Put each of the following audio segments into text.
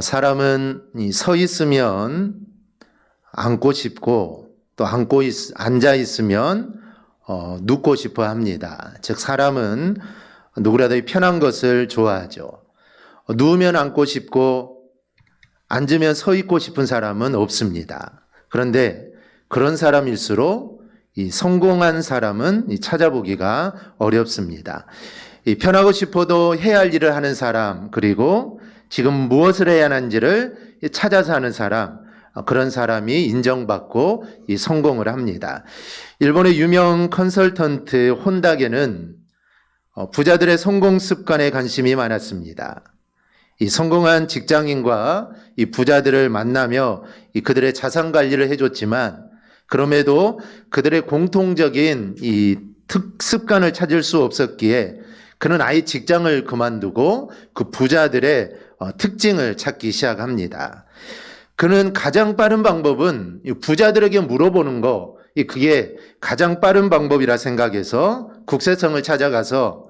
사람은 서 있으면 앉고 싶고 또 앉아 있으면 눕고 싶어 합니다. 즉 사람은 누구라도 편한 것을 좋아하죠. 누우면 앉고 싶고 앉으면 서 있고 싶은 사람은 없습니다. 그런데 그런 사람일수록 이 성공한 사람은 찾아보기가 어렵습니다. 편하고 싶어도 해야 할 일을 하는 사람, 그리고 지금 무엇을 해야 하는지를 찾아서 하는 사람, 그런 사람이 인정받고 성공을 합니다. 일본의 유명 컨설턴트 혼다게는 부자들의 성공 습관에 관심이 많았습니다. 이 성공한 직장인과 이 부자들을 만나며 그들의 자산 관리를 해줬지만, 그럼에도 그들의 공통적인 이 습관을 찾을 수 없었기에 그는 아예 직장을 그만두고 그 부자들의 특징을 찾기 시작합니다. 그는 가장 빠른 방법은 부자들에게 물어보는 거, 그게 가장 빠른 방법이라 생각해서 국세청을 찾아가서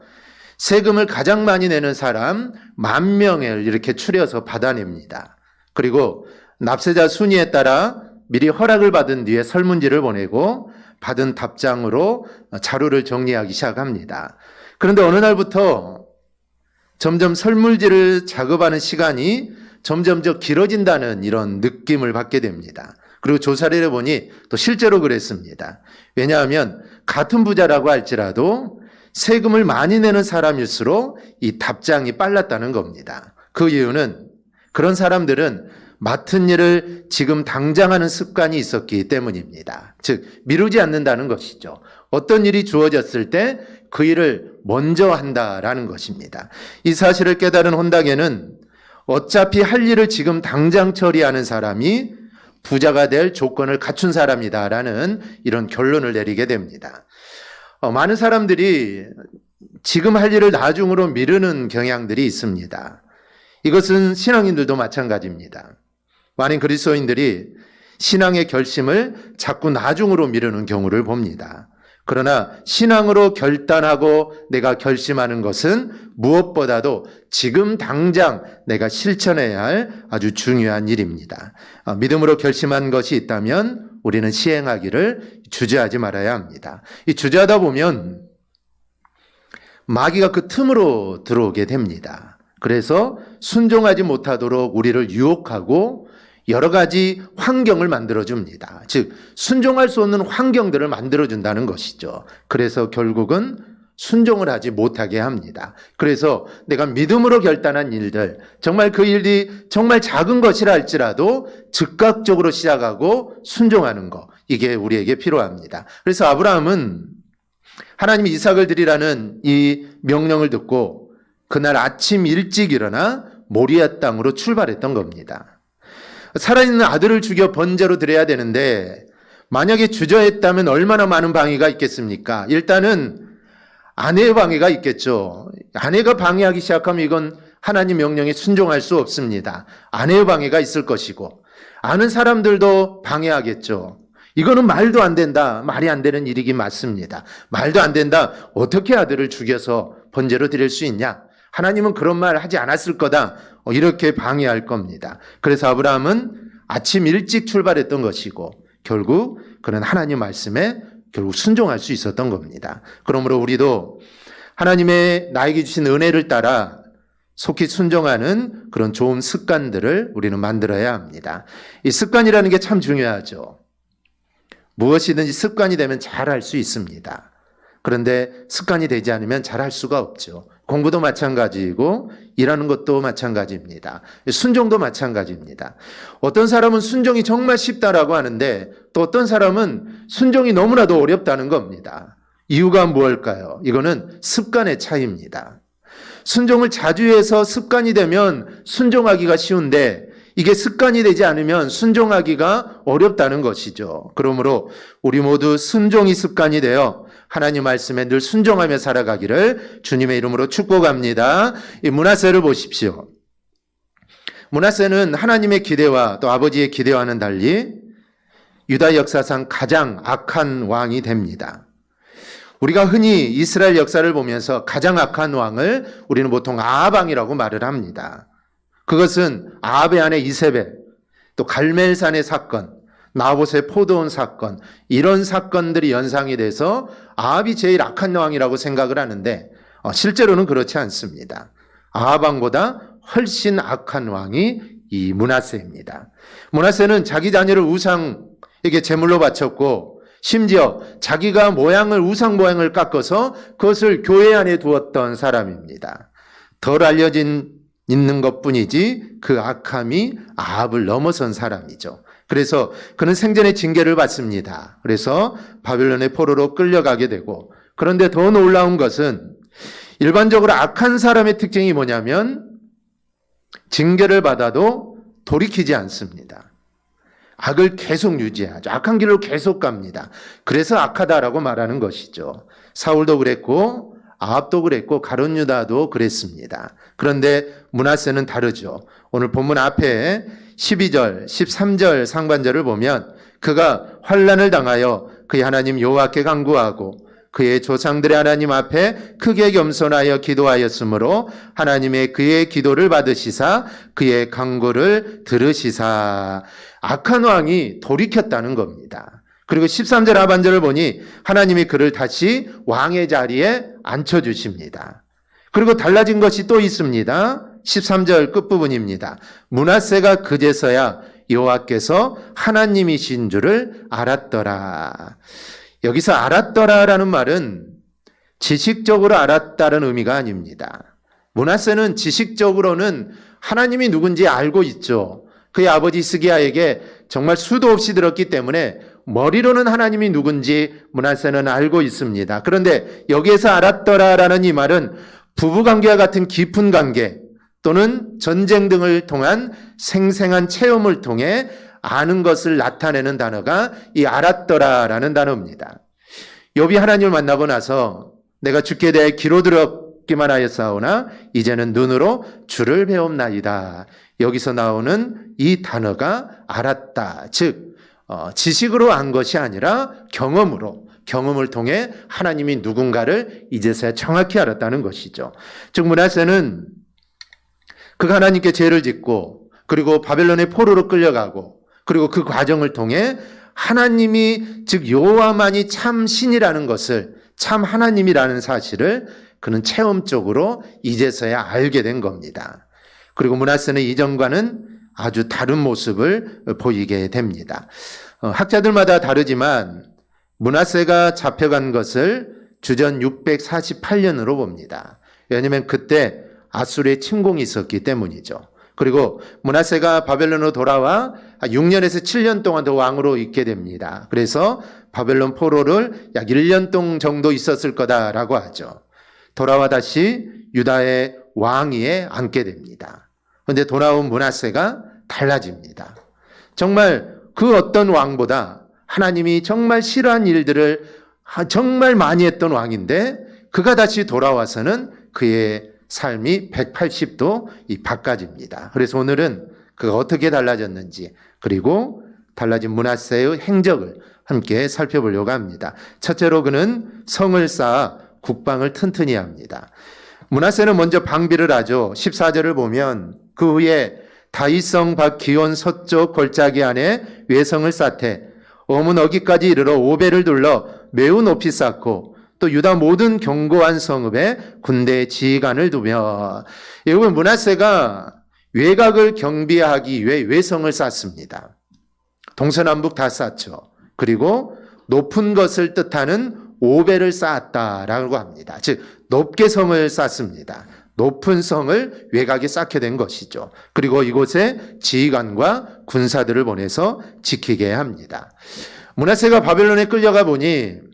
세금을 가장 많이 내는 사람 10,000명을 이렇게 추려서 받아냅니다. 그리고 납세자 순위에 따라 미리 허락을 받은 뒤에 설문지를 보내고 받은 답장으로 자료를 정리하기 시작합니다. 그런데 어느 날부터 점점 설문지를 작업하는 시간이 점점 더 길어진다는 이런 느낌을 받게 됩니다. 그리고 조사를 해보니 또 실제로 그랬습니다. 왜냐하면 같은 부자라고 할지라도 세금을 많이 내는 사람일수록 이 답장이 빨랐다는 겁니다. 그 이유는 그런 사람들은 맡은 일을 지금 당장 하는 습관이 있었기 때문입니다. 즉 미루지 않는다는 것이죠. 어떤 일이 주어졌을 때 그 일을 먼저 한다라는 것입니다. 이 사실을 깨달은 혼다게는 어차피 할 일을 지금 당장 처리하는 사람이 부자가 될 조건을 갖춘 사람이다라는 이런 결론을 내리게 됩니다. 많은 사람들이 지금 할 일을 나중으로 미루는 경향들이 있습니다. 이것은 신앙인들도 마찬가지입니다. 많은 그리스도인들이 신앙의 결심을 자꾸 나중으로 미루는 경우를 봅니다. 그러나 신앙으로 결단하고 내가 결심하는 것은 무엇보다도 지금 당장 내가 실천해야 할 아주 중요한 일입니다. 믿음으로 결심한 것이 있다면 우리는 시행하기를 주저하지 말아야 합니다. 이 주저하다 보면 마귀가 그 틈으로 들어오게 됩니다. 그래서 순종하지 못하도록 우리를 유혹하고 여러 가지 환경을 만들어줍니다. 즉 순종할 수 없는 환경들을 만들어준다는 것이죠. 그래서 결국은 순종을 하지 못하게 합니다. 그래서 내가 믿음으로 결단한 일들, 정말 그 일이 정말 작은 것이라 할지라도 즉각적으로 시작하고 순종하는 것, 이게 우리에게 필요합니다. 그래서 아브라함은 하나님이 이삭을 드리라는 이 명령을 듣고 그날 아침 일찍 일어나 모리아 땅으로 출발했던 겁니다. 살아있는 아들을 죽여 번제로 드려야 되는데 만약에 주저했다면 얼마나 많은 방해가 있겠습니까? 일단은 아내의 방해가 있겠죠. 아내가 방해하기 시작하면 이건 하나님 명령에 순종할 수 없습니다. 아내의 방해가 있을 것이고 아는 사람들도 방해하겠죠. 이거는 말도 안 된다. 말이 안 되는 일이긴 맞습니다. 말도 안 된다. 어떻게 아들을 죽여서 번제로 드릴 수 있냐? 하나님은 그런 말 하지 않았을 거다. 이렇게 방해할 겁니다. 그래서 아브라함은 아침 일찍 출발했던 것이고 결국 그는 하나님 말씀에 결국 순종할 수 있었던 겁니다. 그러므로 우리도 하나님의 나에게 주신 은혜를 따라 속히 순종하는 그런 좋은 습관들을 우리는 만들어야 합니다. 이 습관이라는 게 참 중요하죠. 무엇이든지 습관이 되면 잘할 수 있습니다. 그런데 습관이 되지 않으면 잘할 수가 없죠. 공부도 마찬가지이고 일하는 것도 마찬가지입니다. 순종도 마찬가지입니다. 어떤 사람은 순종이 정말 쉽다라고 하는데 또 어떤 사람은 순종이 너무나도 어렵다는 겁니다. 이유가 무엇일까요? 이거는 습관의 차이입니다. 순종을 자주 해서 습관이 되면 순종하기가 쉬운데 이게 습관이 되지 않으면 순종하기가 어렵다는 것이죠. 그러므로 우리 모두 순종이 습관이 되어 하나님 말씀에 늘 순종하며 살아가기를 주님의 이름으로 축복합니다. 이 므낫세를 보십시오. 므낫세는 하나님의 기대와 또 아버지의 기대와는 달리 유다 역사상 가장 악한 왕이 됩니다. 우리가 흔히 이스라엘 역사를 보면서 가장 악한 왕을 우리는 보통 아합 왕이라고 말을 합니다. 그것은 아합의 아내 이세벨, 또 갈멜산의 사건, 나봇의 포도원 사건, 이런 사건들이 연상이 돼서 아합이 제일 악한 왕이라고 생각을 하는데 실제로는 그렇지 않습니다. 아합 왕보다 훨씬 악한 왕이 이 므낫세입니다. 므낫세는 자기 자녀를 우상에게 제물로 바쳤고 심지어 자기가 우상 모양을 깎아서 그것을 교회 안에 두었던 사람입니다. 덜 알려진 있는 것뿐이지 그 악함이 아합을 넘어선 사람이죠. 그래서 그는 생전에 징계를 받습니다. 그래서 바벨론의 포로로 끌려가게 되고, 그런데 더 놀라운 것은 일반적으로 악한 사람의 특징이 뭐냐면 징계를 받아도 돌이키지 않습니다. 악을 계속 유지하죠. 악한 길로 계속 갑니다. 그래서 악하다라고 말하는 것이죠. 사울도 그랬고 아합도 그랬고 가룟 유다도 그랬습니다. 그런데 므낫세는 다르죠. 오늘 본문 앞에 12절, 13절 상반절을 보면 그가 환난을 당하여 그의 하나님 여호와께 간구하고 그의 조상들의 하나님 앞에 크게 겸손하여 기도하였으므로 하나님의 그의 기도를 받으시사 그의 간구를 들으시사. 악한 왕이 돌이켰다는 겁니다. 그리고 13절 하반절을 보니 하나님이 그를 다시 왕의 자리에 앉혀주십니다. 그리고 달라진 것이 또 있습니다. 13절 끝부분입니다. 므낫세가 그제서야 여호와께서 하나님이신 줄을 알았더라. 여기서 알았더라라는 말은 지식적으로 알았다는 의미가 아닙니다. 므낫세는 지식적으로는 하나님이 누군지 알고 있죠. 그의 아버지 스기야에게 정말 수도 없이 들었기 때문에 머리로는 하나님이 누군지 므낫세는 알고 있습니다. 그런데 여기에서 알았더라라는 이 말은 부부관계와 같은 깊은 관계 또는 전쟁 등을 통한 생생한 체험을 통해 아는 것을 나타내는 단어가 이 알았더라라는 단어입니다. 욥이 하나님을 만나고 나서 내가 주께 대해 귀로 들었기만 하였사오나 이제는 눈으로 주를 배움나이다. 여기서 나오는 이 단어가 알았다. 즉 지식으로 안 것이 아니라 경험을 통해 하나님이 누군가를 이제서야 정확히 알았다는 것이죠. 즉 므낫세는 그가 하나님께 죄를 짓고 그리고 바벨론의 포로로 끌려가고 그리고 그 과정을 통해 하나님이 즉 여호와만이 참 신이라는 것을, 참 하나님이라는 사실을 그는 체험적으로 이제서야 알게 된 겁니다. 그리고 므낫세는 이전과는 아주 다른 모습을 보이게 됩니다. 학자들마다 다르지만 므낫세가 잡혀간 것을 주전 648년으로 봅니다. 왜냐하면 그때 아수르의 침공이 있었기 때문이죠. 그리고 므낫세가 바벨론으로 돌아와 6년에서 7년 동안 더 왕으로 있게 됩니다. 그래서 바벨론 포로를 약 1년 동안 정도 있었을 거다라고 하죠. 돌아와 다시 유다의 왕위에 앉게 됩니다. 그런데 돌아온 므낫세가 달라집니다. 정말 그 어떤 왕보다 하나님이 정말 싫어한 일들을 정말 많이 했던 왕인데 그가 다시 돌아와서는 그의 삶이 180도 바꿔집니다. 그래서 오늘은 그가 어떻게 달라졌는지 그리고 달라진 므낫세의 행적을 함께 살펴보려고 합니다. 첫째로 그는 성을 쌓아 국방을 튼튼히 합니다. 므낫세는 먼저 방비를 하죠. 14절을 보면 그 후에 다윗성 밖 기온 서쪽 골짜기 안에 외성을 쌓되 어문 어기까지 이르러 오벨을 둘러 매우 높이 쌓고 또 유다 모든 견고한 성읍에 군대 지휘관을 두며, 여러분 므낫세가 외곽을 경비하기 위해 외성을 쌓습니다. 동서남북 다 쌓죠. 그리고 높은 것을 뜻하는 오벨을 쌓았다라고 합니다. 즉 높게 성을 쌓습니다. 높은 성을 외곽에 쌓게 된 것이죠. 그리고 이곳에 지휘관과 군사들을 보내서 지키게 합니다. 므낫세가 바벨론에 끌려가 보니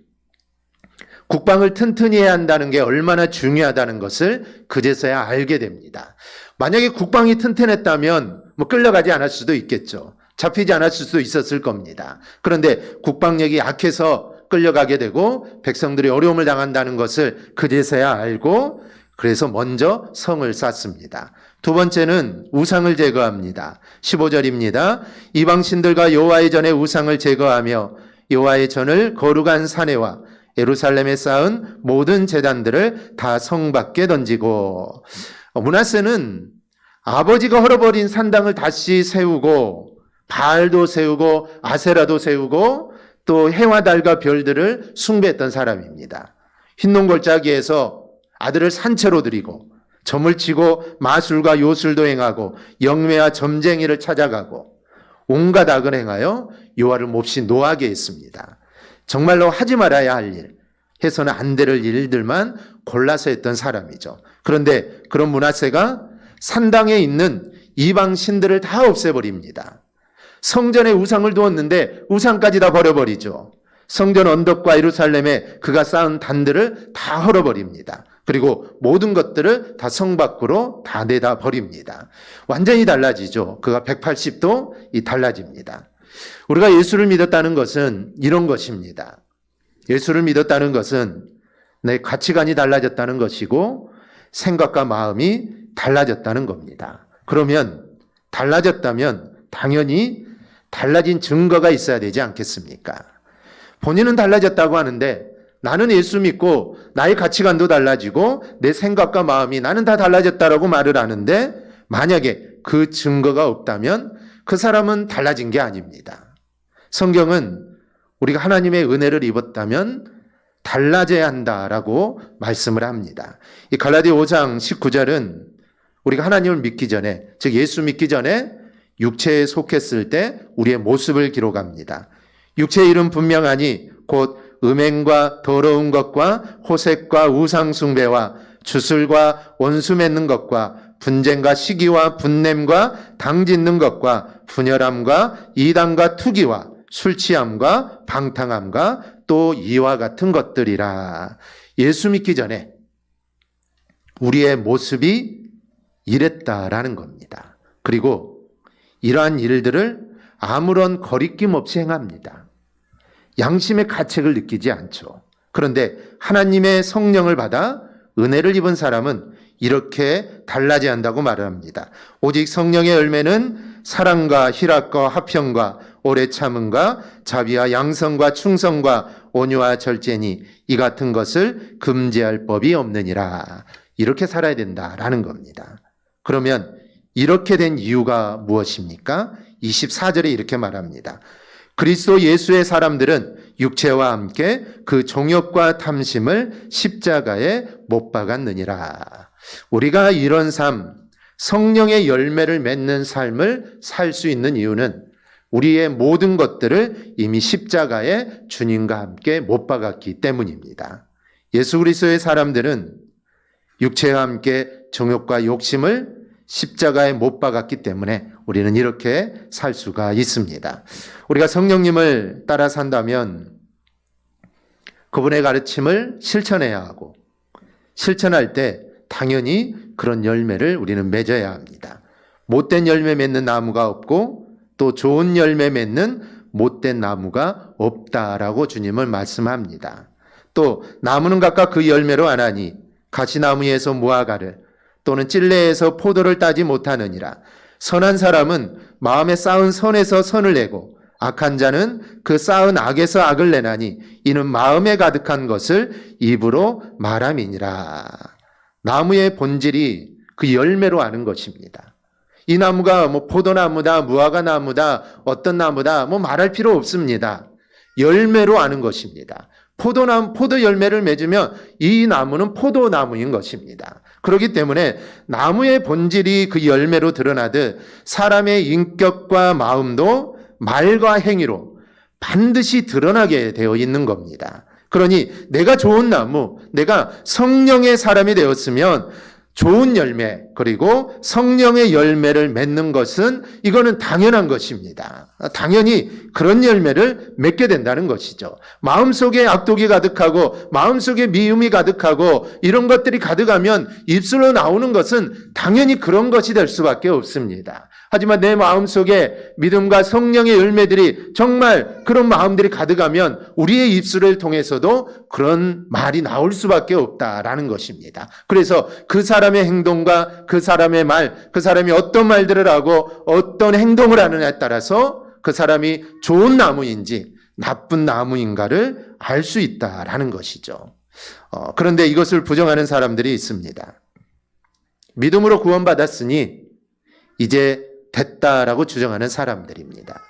국방을 튼튼히 해야 한다는 게 얼마나 중요하다는 것을 그제서야 알게 됩니다. 만약에 국방이 튼튼했다면 끌려가지 않을 수도 있겠죠. 잡히지 않았을 수도 있었을 겁니다. 그런데 국방력이 약해서 끌려가게 되고 백성들이 어려움을 당한다는 것을 그제서야 알고 그래서 먼저 성을 쌓습니다. 두 번째는 우상을 제거합니다. 15절입니다. 이방신들과 여호와의 전에 우상을 제거하며 여호와의 전을 거룩한 사내와 예루살렘에 쌓은 모든 제단들을 다 성 밖에 던지고, 므낫세는 아버지가 헐어버린 산당을 다시 세우고 바알도 세우고 아세라도 세우고 또 해와 달과 별들을 숭배했던 사람입니다. 흰농골짜기에서 아들을 산채로 드리고 점을 치고 마술과 요술도 행하고 영매와 점쟁이를 찾아가고 온갖 악을 행하여 여호와를 몹시 노하게 했습니다. 정말로 하지 말아야 할 일, 해서는 안 될 일들만 골라서 했던 사람이죠. 그런데 그런 므낫세가 산당에 있는 이방 신들을 다 없애버립니다. 성전에 우상을 두었는데 우상까지 다 버려버리죠. 성전 언덕과 예루살렘에 그가 쌓은 단들을 다 헐어버립니다. 그리고 모든 것들을 다 성 밖으로 다 내다 버립니다. 완전히 달라지죠. 그가 180도 달라집니다. 우리가 예수를 믿었다는 것은 이런 것입니다. 예수를 믿었다는 것은 내 가치관이 달라졌다는 것이고 생각과 마음이 달라졌다는 겁니다. 그러면 달라졌다면 당연히 달라진 증거가 있어야 되지 않겠습니까? 본인은 달라졌다고 하는데 나는 예수 믿고 나의 가치관도 달라지고 내 생각과 마음이 나는 다 달라졌다라고 말을 하는데 만약에 그 증거가 없다면 그 사람은 달라진 게 아닙니다. 성경은 우리가 하나님의 은혜를 입었다면 달라져야 한다라고 말씀을 합니다. 이 갈라디아 5장 19절은 우리가 하나님을 믿기 전에, 즉 예수 믿기 전에 육체에 속했을 때 우리의 모습을 기록합니다. 육체의 이름 분명하니 곧 음행과 더러운 것과 호색과 우상숭배와 주술과 원수 맺는 것과 분쟁과 시기와 분냄과 당짓는 것과 분열함과 이단과 투기와 술취함과 방탕함과 또 이와 같은 것들이라. 예수 믿기 전에 우리의 모습이 이랬다라는 겁니다. 그리고 이러한 일들을 아무런 거리낌 없이 행합니다. 양심의 가책을 느끼지 않죠. 그런데 하나님의 성령을 받아 은혜를 입은 사람은 이렇게 달라져야 한다고 말을 합니다. 오직 성령의 열매는 사랑과 희락과 화평과 오래 참음과 자비와 양성과 충성과 온유와 절제니 이 같은 것을 금지할 법이 없느니라. 이렇게 살아야 된다라는 겁니다. 그러면 이렇게 된 이유가 무엇입니까? 24절에 이렇게 말합니다. 그리스도 예수의 사람들은 육체와 함께 그 종욕과 탐심을 십자가에 못 박았느니라. 우리가 이런 삶, 성령의 열매를 맺는 삶을 살 수 있는 이유는 우리의 모든 것들을 이미 십자가에 주님과 함께 못 박았기 때문입니다. 예수 그리스도의 사람들은 육체와 함께 정욕과 욕심을 십자가에 못 박았기 때문에 우리는 이렇게 살 수가 있습니다. 우리가 성령님을 따라 산다면 그분의 가르침을 실천해야 하고 실천할 때 당연히 그런 열매를 우리는 맺어야 합니다. 못된 열매 맺는 나무가 없고 또 좋은 열매 맺는 못된 나무가 없다라고 주님을 말씀합니다. 또 나무는 각각 그 열매로 아나니 가시나무에서 무화과를 또는 찔레에서 포도를 따지 못하느니라. 선한 사람은 마음에 쌓은 선에서 선을 내고 악한 자는 그 쌓은 악에서 악을 내나니 이는 마음에 가득한 것을 입으로 말함이니라. 나무의 본질이 그 열매로 아는 것입니다. 이 나무가 뭐 포도나무다, 무화과 나무다, 어떤 나무다 뭐 말할 필요 없습니다. 열매로 아는 것입니다. 포도 열매를 맺으면 이 나무는 포도나무인 것입니다. 그렇기 때문에 나무의 본질이 그 열매로 드러나듯 사람의 인격과 마음도 말과 행위로 반드시 드러나게 되어 있는 겁니다. 그러니 내가 좋은 나무, 내가 성령의 사람이 되었으면 좋은 열매 그리고 성령의 열매를 맺는 것은 이거는 당연한 것입니다. 당연히 그런 열매를 맺게 된다는 것이죠. 마음속에 악독이 가득하고 마음속에 미움이 가득하고 이런 것들이 가득하면 입술로 나오는 것은 당연히 그런 것이 될 수밖에 없습니다. 하지만 내 마음속에 믿음과 성령의 열매들이 정말 그런 마음들이 가득하면 우리의 입술을 통해서도 그런 말이 나올 수밖에 없다라는 것입니다. 그래서 그 사람의 행동과 그 사람의 말, 그 사람이 어떤 말들을 하고 어떤 행동을 하느냐에 따라서 그 사람이 좋은 나무인지 나쁜 나무인가를 알 수 있다라는 것이죠. 그런데 이것을 부정하는 사람들이 있습니다. 믿음으로 구원받았으니 이제 됐다라고 주장하는 사람들입니다.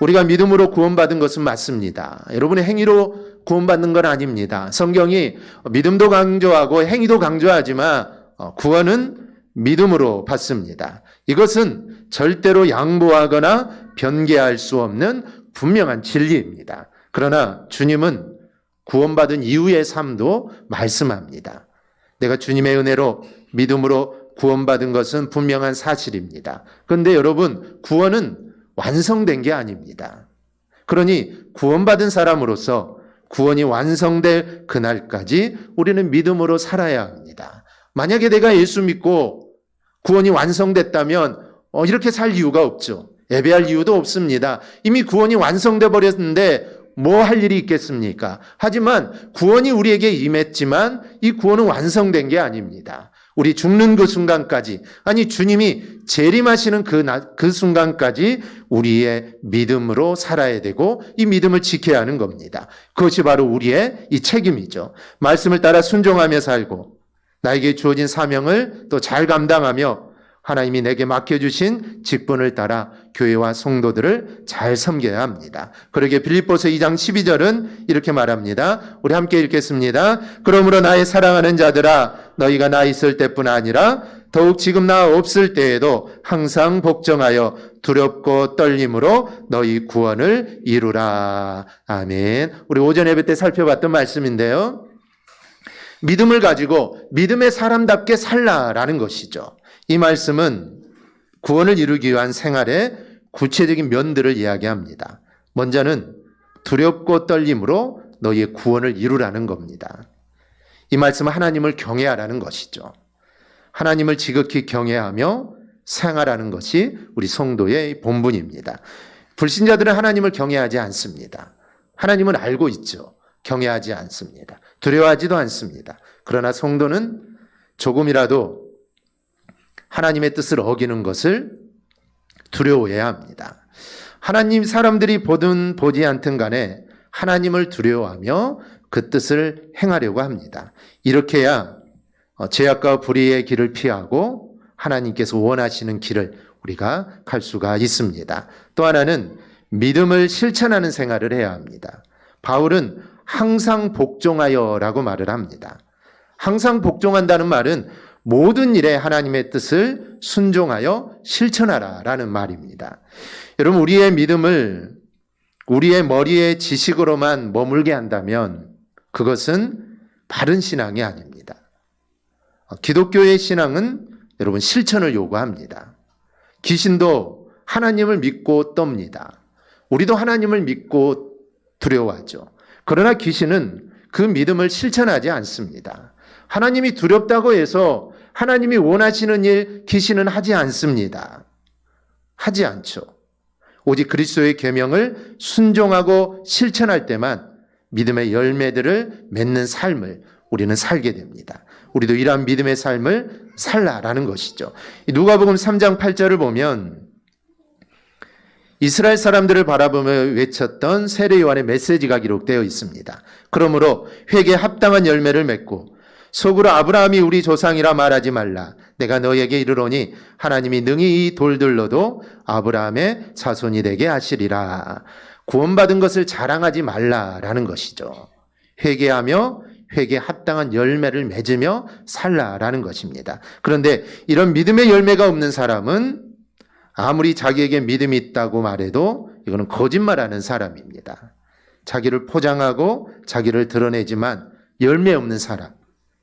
우리가 믿음으로 구원받은 것은 맞습니다. 여러분의 행위로 구원받는 건 아닙니다. 성경이 믿음도 강조하고 행위도 강조하지만 구원은 믿음으로 받습니다. 이것은 절대로 양보하거나 변개할 수 없는 분명한 진리입니다. 그러나 주님은 구원받은 이후의 삶도 말씀합니다. 내가 주님의 은혜로 믿음으로 구원받은 것은 분명한 사실입니다. 그런데 여러분, 구원은 완성된 게 아닙니다. 그러니 구원받은 사람으로서 구원이 완성될 그날까지 우리는 믿음으로 살아야 합니다. 만약에 내가 예수 믿고 구원이 완성됐다면 이렇게 살 이유가 없죠. 예배할 이유도 없습니다. 이미 구원이 완성돼 버렸는데 뭐 할 일이 있겠습니까? 하지만 구원이 우리에게 임했지만 이 구원은 완성된 게 아닙니다. 우리 죽는 그 순간까지, 아니 주님이 재림하시는 그 순간까지 우리의 믿음으로 살아야 되고 이 믿음을 지켜야 하는 겁니다. 그것이 바로 우리의 이 책임이죠. 말씀을 따라 순종하며 살고 나에게 주어진 사명을 또 잘 감당하며 하나님이 내게 맡겨주신 직분을 따라 교회와 성도들을 잘 섬겨야 합니다. 그러기에 빌립보서 2장 12절은 이렇게 말합니다. 우리 함께 읽겠습니다. 그러므로 나의 사랑하는 자들아, 너희가 나 있을 때뿐 아니라 더욱 지금 나 없을 때에도 항상 복종하여 두렵고 떨림으로 너희 구원을 이루라. 아멘. 우리 오전 예배 때 살펴봤던 말씀인데요. 믿음을 가지고 믿음의 사람답게 살라라는 것이죠. 이 말씀은 구원을 이루기 위한 생활의 구체적인 면들을 이야기합니다. 먼저는 두렵고 떨림으로 너희의 구원을 이루라는 겁니다. 이 말씀은 하나님을 경외하라는 것이죠. 하나님을 지극히 경외하며 생활하는 것이 우리 성도의 본분입니다. 불신자들은 하나님을 경외하지 않습니다. 하나님은 알고 있죠. 경외하지 않습니다. 두려워하지도 않습니다. 그러나 성도는 조금이라도 하나님의 뜻을 어기는 것을 두려워해야 합니다. 하나님 사람들이 보든 보지 않든 간에 하나님을 두려워하며 그 뜻을 행하려고 합니다. 이렇게 해야 죄악과 불의의 길을 피하고 하나님께서 원하시는 길을 우리가 갈 수가 있습니다. 또 하나는 믿음을 실천하는 생활을 해야 합니다. 바울은 항상 복종하여라고 말을 합니다. 항상 복종한다는 말은 모든 일에 하나님의 뜻을 순종하여 실천하라라는 말입니다. 여러분, 우리의 믿음을 우리의 머리의 지식으로만 머물게 한다면 그것은 바른 신앙이 아닙니다. 기독교의 신앙은 여러분 실천을 요구합니다. 귀신도 하나님을 믿고 떱니다. 우리도 하나님을 믿고 두려워하죠. 그러나 귀신은 그 믿음을 실천하지 않습니다. 하나님이 두렵다고 해서 하나님이 원하시는 일 귀신은 하지 않습니다. 하지 않죠. 오직 그리스도의 계명을 순종하고 실천할 때만 믿음의 열매들을 맺는 삶을 우리는 살게 됩니다. 우리도 이러한 믿음의 삶을 살라라는 것이죠. 누가복음 3장 8절을 보면 이스라엘 사람들을 바라보며 외쳤던 세례 요한의 메시지가 기록되어 있습니다. 그러므로 회개에 합당한 열매를 맺고 속으로 아브라함이 우리 조상이라 말하지 말라. 내가 너에게 이르노니 하나님이 능히 이 돌들로도 아브라함의 자손이 되게 하시리라. 구원받은 것을 자랑하지 말라라는 것이죠. 회개하며 회개에 합당한 열매를 맺으며 살라라는 것입니다. 그런데 이런 믿음의 열매가 없는 사람은 아무리 자기에게 믿음이 있다고 말해도 이거는 거짓말하는 사람입니다. 자기를 포장하고 자기를 드러내지만 열매 없는 사람,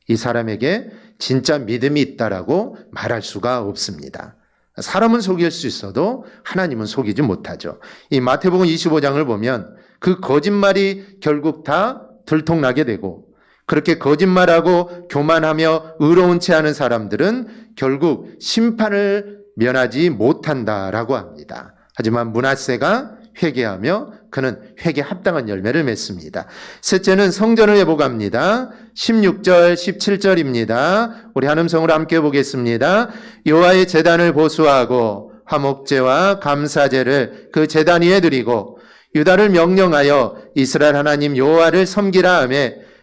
이 사람에게 진짜 믿음이 있다라고 말할 수가 없습니다. 사람은 속일 수 있어도 하나님은 속이지 못하죠. 이 마태복음 25장을 보면 그 거짓말이 결국 다 들통나게 되고 그렇게 거짓말하고 교만하며 의로운 채 하는 사람들은 결국 심판을 면하지 못한다라고 합니다. 하지만 므낫세가 회개하며 그는 회개에 합당한 열매를 맺습니다. 셋째는 성전을 회복합니다. 16절, 17절입니다. 우리 한음성으로 함께 보겠습니다. 여호와의 제단을 보수하고 화목제와 감사제를 그 제단 위에 드리고 유다를 명령하여 이스라엘 하나님 여호와를 섬기라 하며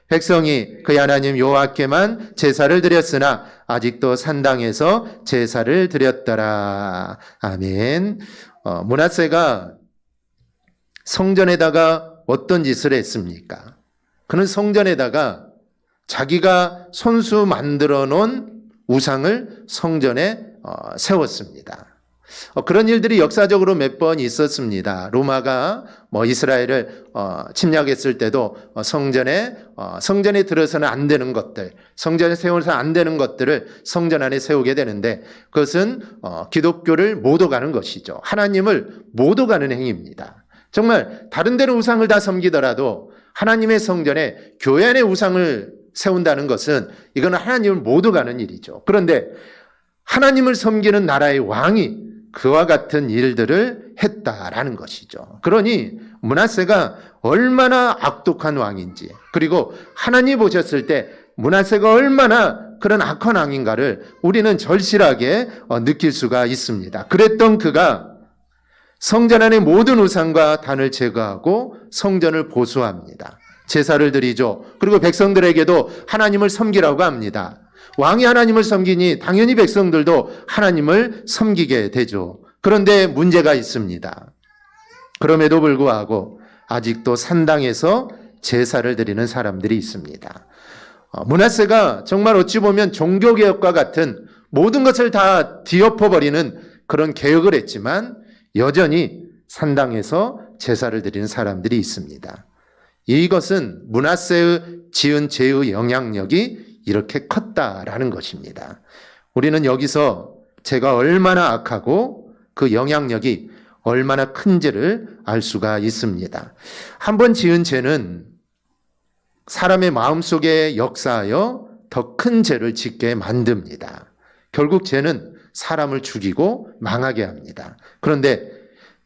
백성이 그의 하나님 여호와께만 제사를 드렸으나 아직도 산당에서 제사를 드렸더라. 아멘. 므낫세가 성전에다가 어떤 짓을 했습니까? 그는 성전에다가 자기가 손수 만들어 놓은 우상을 성전에 세웠습니다. 그런 일들이 역사적으로 몇 번 있었습니다. 로마가 이스라엘을 침략했을 때도 성전에 들어서는 안 되는 것들, 성전에 세워서 안 되는 것들을 성전 안에 세우게 되는데 그것은 기독교를 못 오가는 것이죠. 하나님을 못 오가는 행위입니다. 정말 다른 데는 우상을 다 섬기더라도 하나님의 성전에 교회 안에 우상을 세운다는 것은 이거는 하나님을 못 오가는 일이죠. 그런데 하나님을 섬기는 나라의 왕이 그와 같은 일들을 했다라는 것이죠. 그러니 므낫세가 얼마나 악독한 왕인지, 그리고 하나님 보셨을 때 므낫세가 얼마나 그런 악한 왕인가를 우리는 절실하게 느낄 수가 있습니다. 그랬던 그가 성전 안의 모든 우상과 단을 제거하고 성전을 보수합니다. 제사를 드리죠. 그리고 백성들에게도 하나님을 섬기라고 합니다. 왕이 하나님을 섬기니 당연히 백성들도 하나님을 섬기게 되죠. 그런데 문제가 있습니다. 그럼에도 불구하고 아직도 산당에서 제사를 드리는 사람들이 있습니다. 므낫세가 정말 어찌 보면 종교개혁과 같은 모든 것을 다 뒤엎어버리는 그런 개혁을 했지만 여전히 산당에서 제사를 드리는 사람들이 있습니다. 이것은 므낫세의 지은 죄의 영향력이 이렇게 컸다라는 것입니다. 우리는 여기서 죄가 얼마나 악하고 그 영향력이 얼마나 큰지를 알 수가 있습니다. 한 번 지은 죄는 사람의 마음속에 역사하여 더 큰 죄를 짓게 만듭니다. 결국 죄는 사람을 죽이고 망하게 합니다. 그런데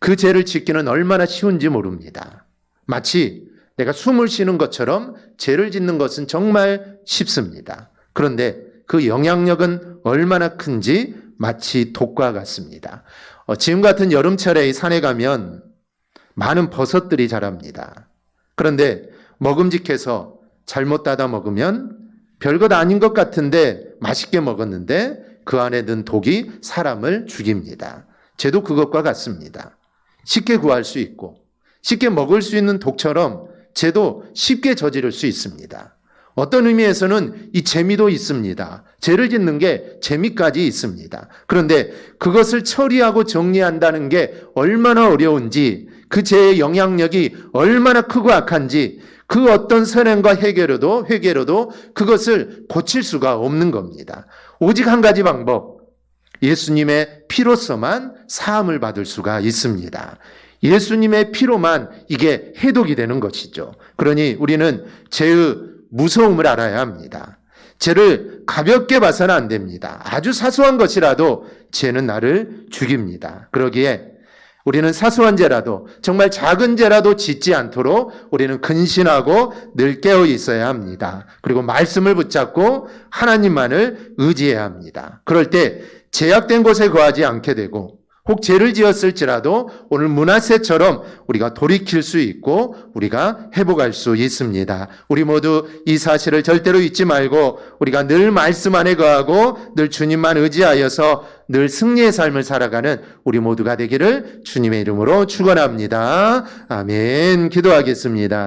그 죄를 짓기는 얼마나 쉬운지 모릅니다. 마치 내가 숨을 쉬는 것처럼 죄를 짓는 것은 정말 쉽습니다. 그런데 그 영향력은 얼마나 큰지 마치 독과 같습니다. 지금 같은 여름철에 산에 가면 많은 버섯들이 자랍니다. 그런데 먹음직해서 잘못 따다 먹으면 별것 아닌 것 같은데 맛있게 먹었는데 그 안에 든 독이 사람을 죽입니다. 죄도 그것과 같습니다. 쉽게 구할 수 있고 쉽게 먹을 수 있는 독처럼 죄도 쉽게 저지를 수 있습니다. 어떤 의미에서는 이 재미도 있습니다. 죄를 짓는 게 재미까지 있습니다. 그런데 그것을 처리하고 정리한다는 게 얼마나 어려운지, 그 죄의 영향력이 얼마나 크고 악한지 그 어떤 선행과 회개로도 그것을 고칠 수가 없는 겁니다. 오직 한 가지 방법, 예수님의 피로서만 사함을 받을 수가 있습니다. 예수님의 피로만 이게 해독이 되는 것이죠. 그러니 우리는 죄의 무서움을 알아야 합니다. 죄를 가볍게 봐서는 안 됩니다. 아주 사소한 것이라도 죄는 나를 죽입니다. 그러기에 우리는 사소한 죄라도, 정말 작은 죄라도 짓지 않도록 우리는 근신하고 늘 깨어 있어야 합니다. 그리고 말씀을 붙잡고 하나님만을 의지해야 합니다. 그럴 때 제약된 곳에 거하지 않게 되고, 혹 죄를 지었을지라도 오늘 므낫세처럼 우리가 돌이킬 수 있고 우리가 회복할 수 있습니다. 우리 모두 이 사실을 절대로 잊지 말고 우리가 늘 말씀 안에 거하고 늘 주님만 의지하여서 늘 승리의 삶을 살아가는 우리 모두가 되기를 주님의 이름으로 축원합니다. 아멘. 기도하겠습니다.